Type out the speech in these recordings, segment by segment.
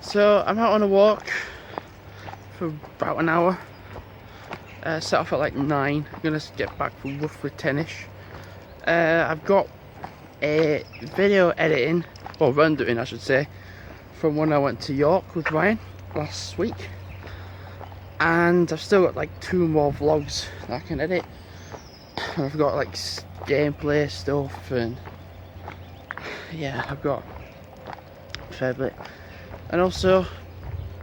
So I'm out on a walk for about an hour. Set off at like 9. I'm gonna get back for roughly 10ish. I've got a video editing, or rendering I should say, from when I went to York with Ryan last week, and I've still got like 2 more vlogs that I can edit, and I've got like gameplay stuff, and yeah, I've got a fair bit. And also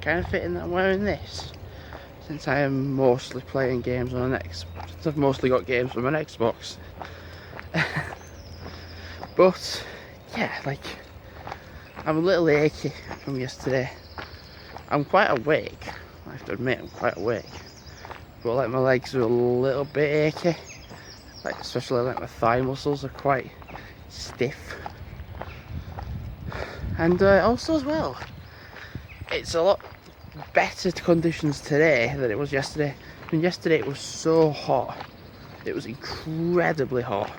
kind of fitting that I'm wearing this, since I am mostly playing games on an Xbox. Since I've mostly got games from an Xbox. But yeah, like, I'm a little achy from yesterday. I'm quite awake, I have to admit, I'm quite awake, but like my legs are a little bit achy, like especially like my thigh muscles are quite stiff. And also as well, it's a lot better conditions today than it was yesterday. And yesterday it was so hot, it was incredibly hot,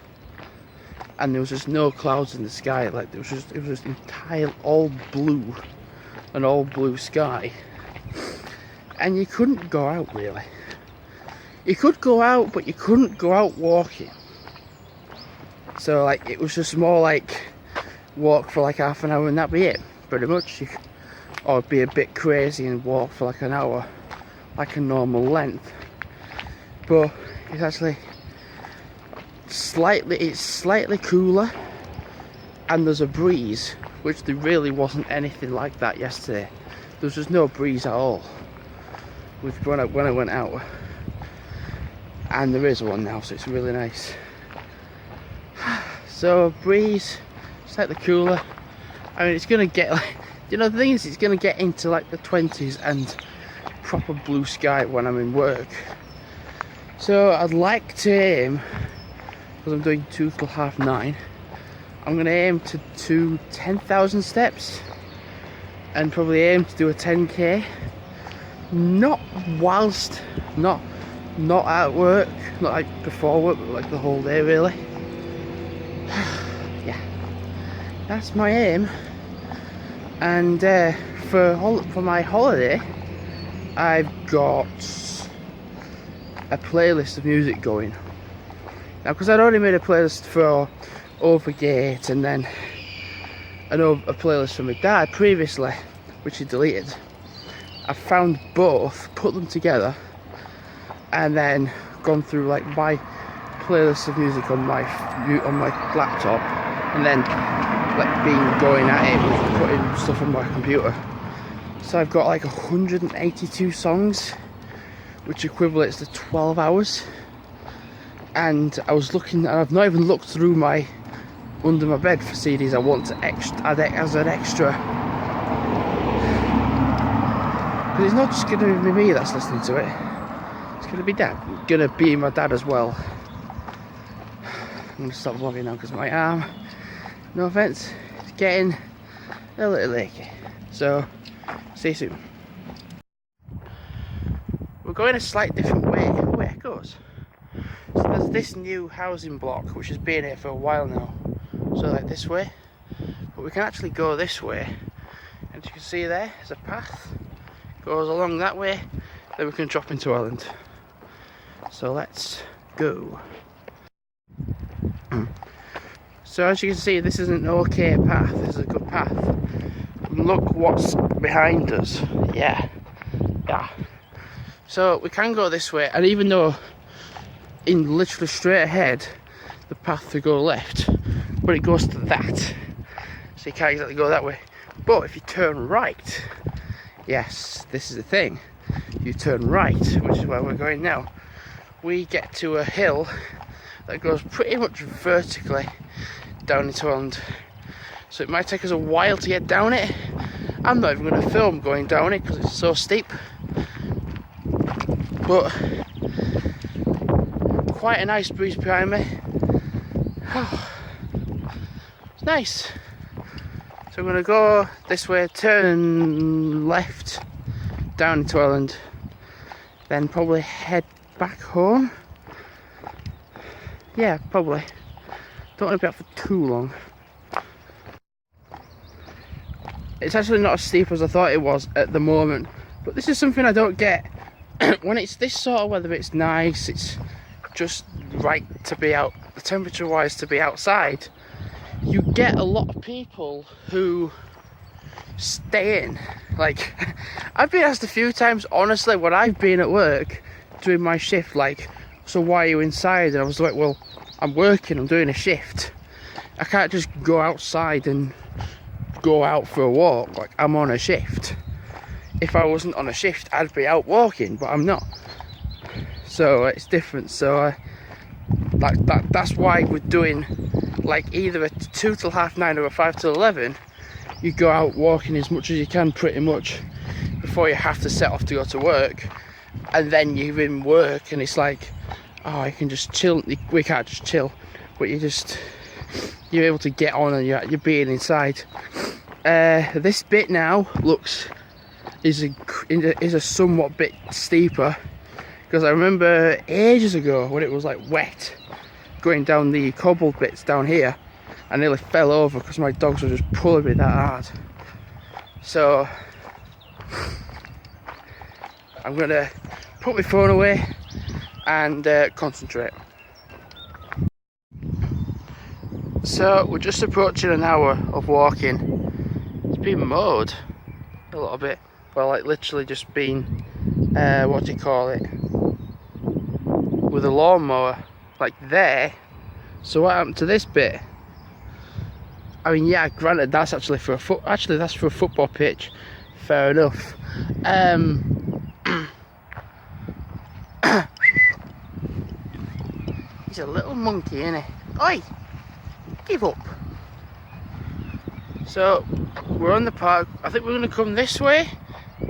and there was just no clouds in the sky. Like it was just entire all blue, an all blue sky, and you couldn't go out really. You could go out, but you couldn't go out walking. So like it was just more like walk for like half an hour and that'd be it, pretty much. Or be a bit crazy and walk for like an hour, like a normal length. But it's actually slightly cooler, and there's a breeze, which there really wasn't anything like that yesterday. There was just no breeze at all when I went out, and there is one now, so it's really nice. So breeze, slightly cooler. I mean, it's gonna get like, you know, the thing is, it's gonna get into like the 20s and proper blue sky when I'm in work. So I'd like to aim, because I'm doing 2 till 9:30, I'm gonna aim to do 10,000 steps, and probably aim to do a 10k. Not at work, not like before work, but like the whole day really. Yeah, that's my aim. And for my holiday, I've got a playlist of music going. Now, because I'd already made a playlist for Overgate, and then a playlist for my dad previously, which he deleted. I found both, put them together, and then gone through like my playlist of music on my laptop, and then like going at it with putting stuff on my computer. So I've got like 182 songs, which equates to 12 hours. And I was looking, and I've not even looked through under my bed for CDs I want to add as an extra. Because it's not just going to be me that's listening to it. It's going to be gonna be my dad as well. I'm going to stop vlogging now because my arm, no offence, is getting a little achy. So, see you soon. We're going a slightly different way. Where it goes. So there's this new housing block which has been here for a while now. So like this way. But we can actually go this way. And as you can see there, there's a path. Goes along that way. Then we can drop into Ireland. So let's go. So as you can see, this is an okay path. This is a good path. And look what's behind us. Yeah. So we can go this way, and even though in literally straight ahead the path to go left, but it goes to that, so you can't exactly go that way. But if you turn right, yes, this is the thing, you turn right, which is where we're going now, we get to a hill that goes pretty much vertically down into Ireland. So it might take us a while to get down it. I'm not even going to film going down it because it's so steep, but quite a nice breeze behind me. It's nice. So I'm going to go this way, turn left down into Ireland, then probably head back home. Yeah, probably. Don't want to be out for too long. It's actually not as steep as I thought it was at the moment. But this is something I don't get. When it's this sort of weather, it's nice, it's just right to be out, temperature wise, to be outside. You get a lot of people who stay in. Like, I've been asked a few times, honestly, when I've been at work doing my shift, like, so why are you inside? And I was like, well, I'm working, I'm doing a shift. I can't just go outside and go out for a walk. Like, I'm on a shift. If I wasn't on a shift, I'd be out walking, but I'm not. So it's different. So like that's why we're doing like either a 2 till 9:30 or a 5 till 11. You go out walking as much as you can, pretty much, before you have to set off to go to work. And then you're in work, and it's like, oh, you can just chill. We can't just chill, but you're able to get on, and you're being inside. This bit now is a somewhat bit steeper, because I remember ages ago when it was like wet, going down the cobbled bits down here, I nearly fell over because my dogs were just pulling me that hard. So I'm gonna put my phone away and concentrate. So we're just approaching an hour of walking. It's been mowed a little bit. Well, like literally just been, what do you call it, with a lawnmower, like there. So what happened to this bit? I mean, yeah, granted, that's actually for that's for a football pitch. Fair enough. He's a little monkey, isn't he? Oi! Give up. So we're on the park. I think we're gonna come this way,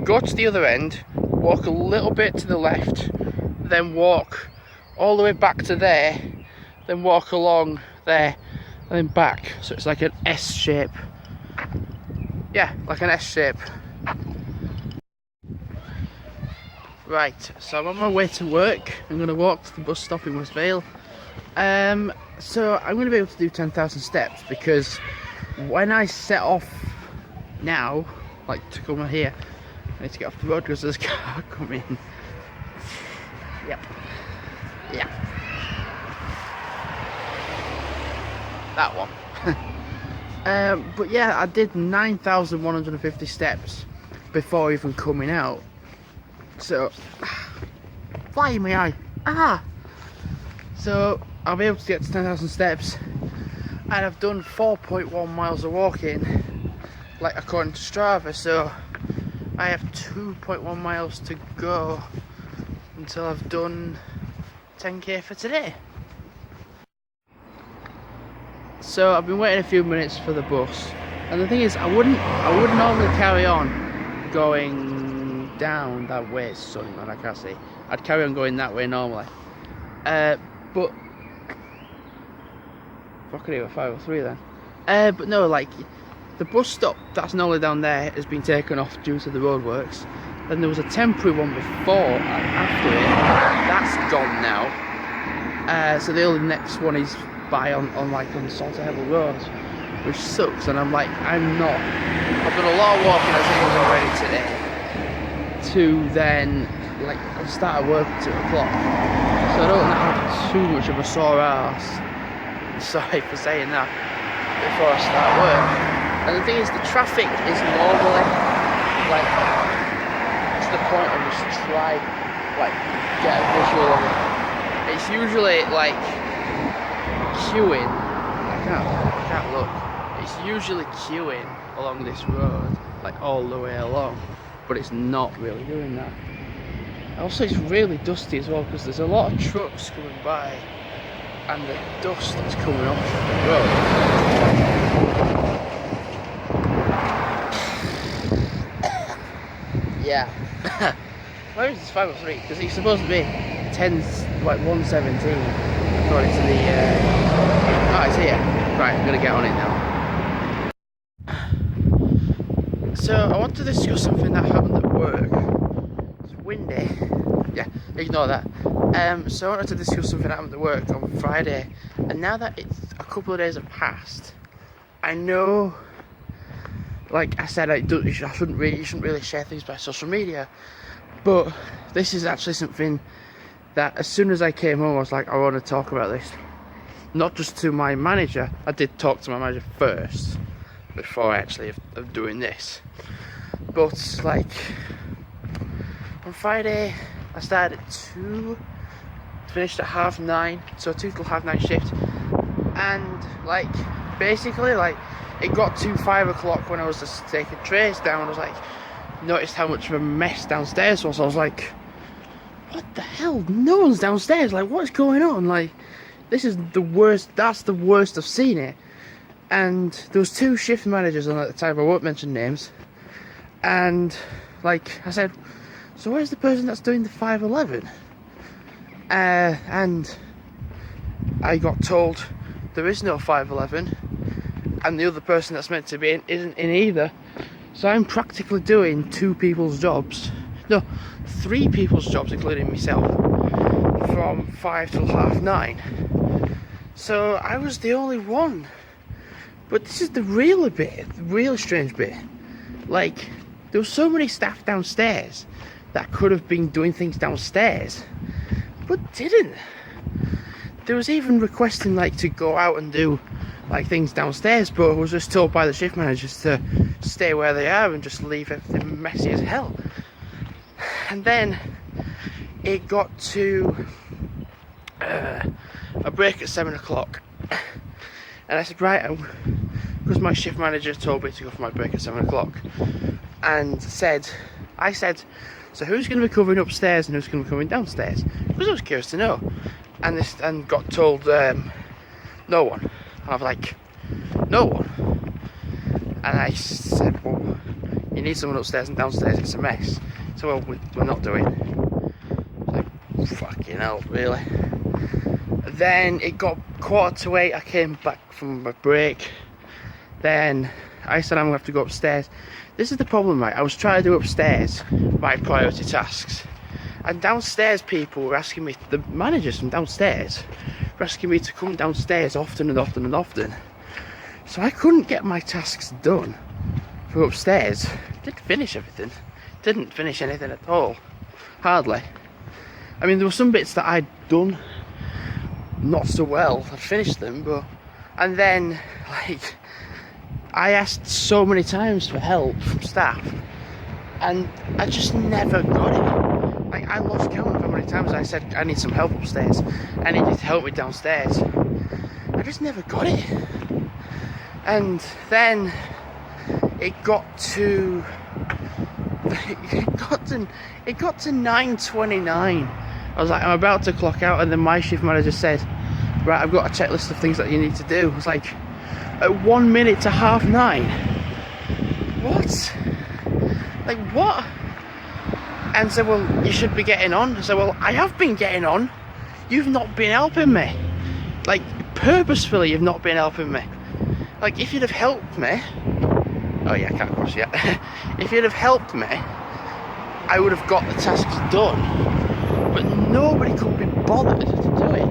go to the other end, walk a little bit to the left, then walk all the way back to there, then walk along there, and then back. So it's like an S shape. Yeah, like an S shape. Right, so I'm on my way to work. I'm going to walk to the bus stop in West Vale. So I'm going to be able to do 10,000 steps, because when I set off now, like to come here, I need to get off the road because there's a car coming. Yep. Yeah. That one. But yeah, I did 9,150 steps before even coming out. So, fly in my eye. Ah! So, I'll be able to get to 10,000 steps. And I've done 4.1 miles of walking, like according to Strava. So, I have 2.1 miles to go until I've done 10k for today. So I've been waiting a few minutes for the bus, and the thing is, I wouldn't normally carry on going down that way. It's sunny, man, I can't see. I'd carry on going that way normally, but fucking it, 503 then. But no, like the bus stop that's normally down there has been taken off due to the roadworks. Then there was a temporary one before and after it. That's gone now. So the only next one is by on Salter Hevel Road, which sucks. And I'm like, I've done a lot of walking as it was already today, to then like I started work at 2 o'clock, so I don't have too much of a sore arse. Sorry for saying that before I start work. And the thing is, the traffic is normally like to the point of just try like get a visual of it. It's usually like queuing. I can't look. It's usually queuing along this road, like all the way along, but it's not really doing that. Also, it's really dusty as well, because there's a lot of trucks coming by, and the dust that's coming off the road. Yeah. Where is this 503? Because it's supposed to be 117 according to the oh, it's here. Right, I'm gonna get on it now. So I want to discuss something that happened at work. It's windy. Yeah, ignore that. So I wanted to discuss something that happened at work on Friday, and now that it's a couple of days have passed, I know like I said, you shouldn't really share things by social media. But this is actually something that as soon as I came home, I was like, I want to talk about this. Not just to my manager. I did talk to my manager first before actually of doing this. But like on Friday, I started at 2, finished at 9:30, so 2 till 9:30 shift. And like basically like it got to 5 o'clock when I was just taking trays down. I was like, noticed how much of a mess downstairs was. I was like, what the hell? No one's downstairs. Like, what's going on? Like, this is the worst. That's the worst I've seen it. And there was 2 shift managers on at the time. I won't mention names. And like I said, so where's the person that's doing the 5:11? And I got told there is no 5:11, and the other person that's meant to be in isn't in either. So I'm practically doing 2 people's jobs. No, 3 people's jobs, including myself, from 5 till 9:30. So I was the only one. But this is the really strange bit. Like, there were so many staff downstairs that could have been doing things downstairs, but didn't. There was even requesting like to go out and do like things downstairs, but I was just told by the shift managers to stay where they are and just leave everything messy as hell. And then it got to a break at 7 o'clock, and I said, right, because my shift manager told me to go for my break at 7 o'clock, and I said, so who's going to be covering upstairs and who's going to be coming downstairs? Because I was curious to know, and got told no one. And I was like, no one. And I said, well, you need someone upstairs and downstairs, it's a mess. So, well, we're not doing. Like, fucking hell, really. Then it got 7:45, I came back from my break. Then I said I'm going to have to go upstairs. This is the problem, right? I was trying to do upstairs my priority tasks. And downstairs people were asking me, the managers from downstairs were asking me to come downstairs often and often and often. So I couldn't get my tasks done for upstairs. Didn't finish everything. Didn't finish anything at all. Hardly. I mean, there were some bits that I'd done not so well. I'd finished them, but... And then, like, I asked so many times for help from staff, and I just never got it. Like, I lost count of how many times I said, I need some help upstairs. I need you to help me downstairs. I just never got it. And then it got to 9:29. I was like, I'm about to clock out, and then my shift manager said, right, I've got a checklist of things that you need to do. I was like, at 1 minute to 9:30. What? Like, what? And said, well, you should be getting on. I said, well, I have been getting on. You've not been helping me. Like, purposefully, you've not been helping me. Like, if you'd have helped me... Oh, yeah, I can't cross yet. If you'd have helped me, I would have got the tasks done. But nobody could be bothered to do it.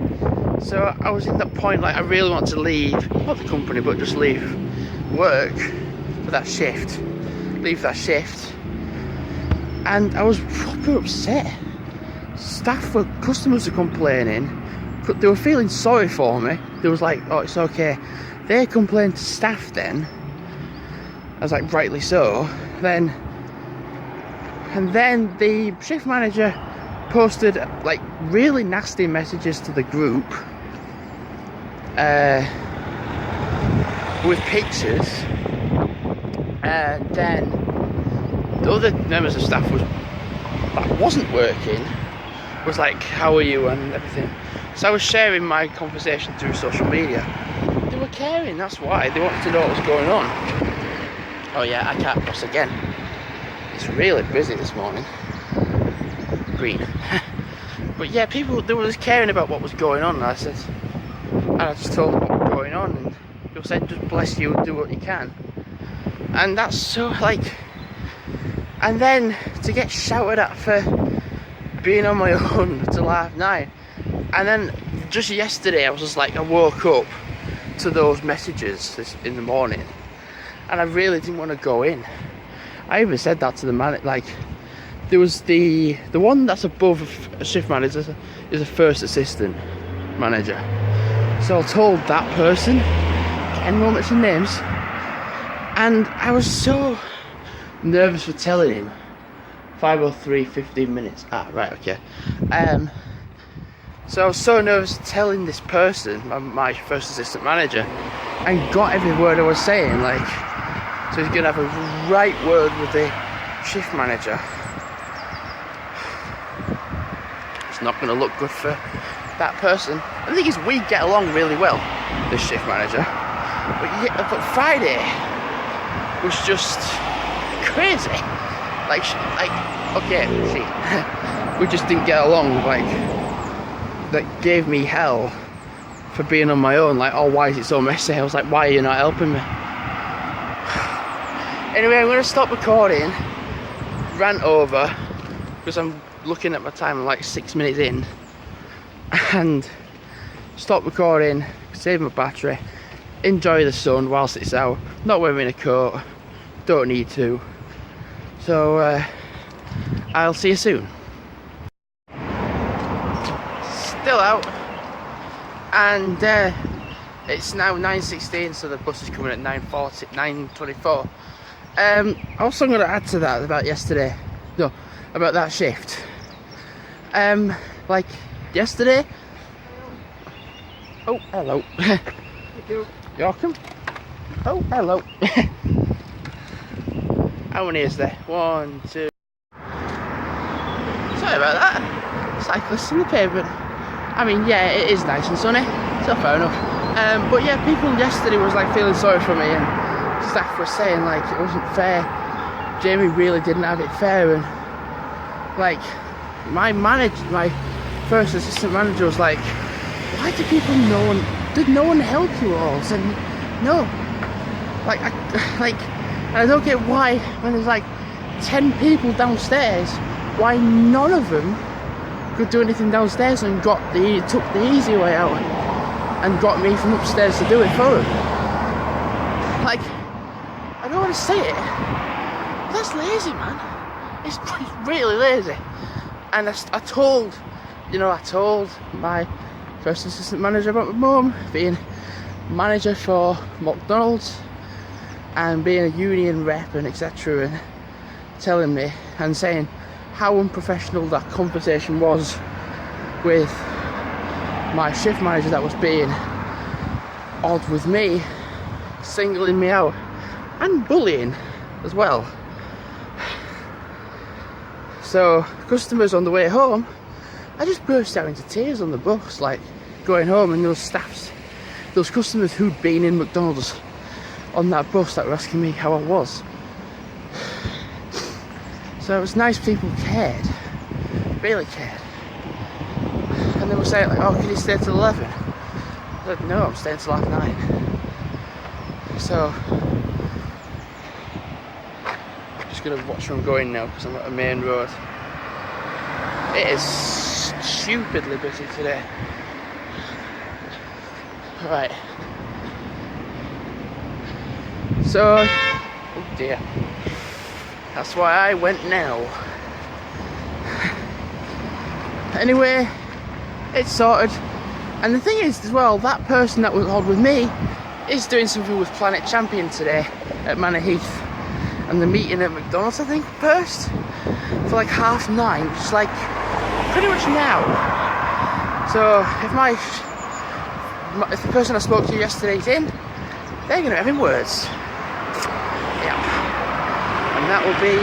So I was in that point, like, I really want to leave, not the company, but just leave work for that shift. Leave that shift. And I was proper upset. Customers were complaining. They were feeling sorry for me. They was like, oh, it's okay. They complained to staff then. I was like, rightly so. And then the shift manager posted like really nasty messages to the group with pictures, and then the other members of staff that wasn't working was like, how are you and everything. So I was sharing my conversation through social media. They were caring, that's why. They wanted to know what was going on. Oh yeah, I can't cross again. It's really busy this morning. Green. But yeah, they were just caring about what was going on. And I just told them what was going on, and people said, just bless you, do what you can. And that's so like, and then to get shouted at for being on my own till 9:30. And then just yesterday I was just like, I woke up to those messages in the morning, and I really didn't want to go in. I even said that to the man. Like, there was the one that's above a shift manager is a first assistant manager. So I told that person, can't remember their names, and I was so nervous for telling him. 5:03, 15 minutes. Ah, right, okay. So I was so nervous telling this person, my first assistant manager, and got every word I was saying. Like, so he's gonna have a right word with the shift manager. It's not gonna look good for that person. The thing is, we get along really well, the shift manager. But Friday was just crazy. Like, okay, see, we just didn't get along. Like, that gave me hell for being on my own. Like, oh, why is it so messy? I was like, why are you not helping me? Anyway, I'm gonna stop recording, rant over, because I'm looking at my time. I'm like 6 minutes in, and stop recording, save my battery, enjoy the sun whilst it's out. Not wearing a coat, don't need to. So I'll see you soon. Still out, and it's now 9:16, so the bus is coming at 9:40, 9:24. Also, I'm going to add to that about yesterday. No, about that shift. Like yesterday. Oh, hello. You're welcome. Oh, hello. How many is there? 1, 2. Sorry about that. Cyclists on the pavement. I mean, yeah, it is nice and sunny, so fair enough. But yeah, people yesterday was like feeling sorry for me, and staff were saying like it wasn't fair. Jamie really didn't have it fair, and like my first assistant manager was like, why do people did no one help you all? And no, like I don't get why when there's like 10 people downstairs, why none of them could do anything downstairs and took the easy way out and got me from upstairs to do it for them. Like, I don't want to say it, but that's lazy, man. It's really lazy. And I told my first assistant manager about my mum being manager for McDonald's and being a union rep and etc., and telling me and saying how unprofessional that conversation was with my shift manager that was being odd with me, singling me out and bullying as well. So customers on the way home, I just burst out into tears on the bus, like going home, and those customers who'd been in McDonald's on that bus that were asking me how I was. So it was nice people cared, really cared. And they were saying like, oh, can you stay till 11? I said, no, I'm staying till half 9. So I'm just gonna watch where I'm going now because I'm at a main road. It is stupidly busy today. Right. So, oh dear. That's why I went now. Anyway, it's sorted. And the thing is, as well, that person that was odd with me is doing something with Planet Champion today at Manor Heath. And the meeting at McDonald's, I think, first for like 9:30, just like pretty much now. So if the person I spoke to yesterday's in, they're gonna have in words. Yeah. And that will be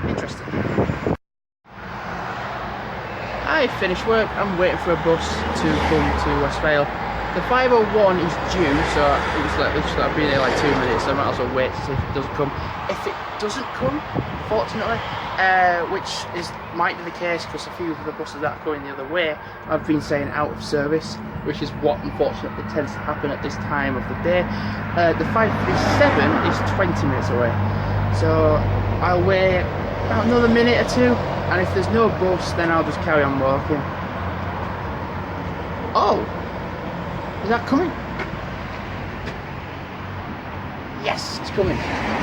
interesting. I finished work. I'm waiting for a bus to come to Westvale. The 5:01 is due, so it looks like I've been here like 2 minutes, so I might as well wait to see if it doesn't come. If it doesn't come, fortunately, which might be the case because a few of the buses that are going the other way I've been saying out of service, which is what unfortunately tends to happen at this time of the day. The 5:37 is 20 minutes away, so I'll wait about another minute or two, and if there's no bus then I'll just carry on walking. Oh! Is that coming? Yes, it's coming.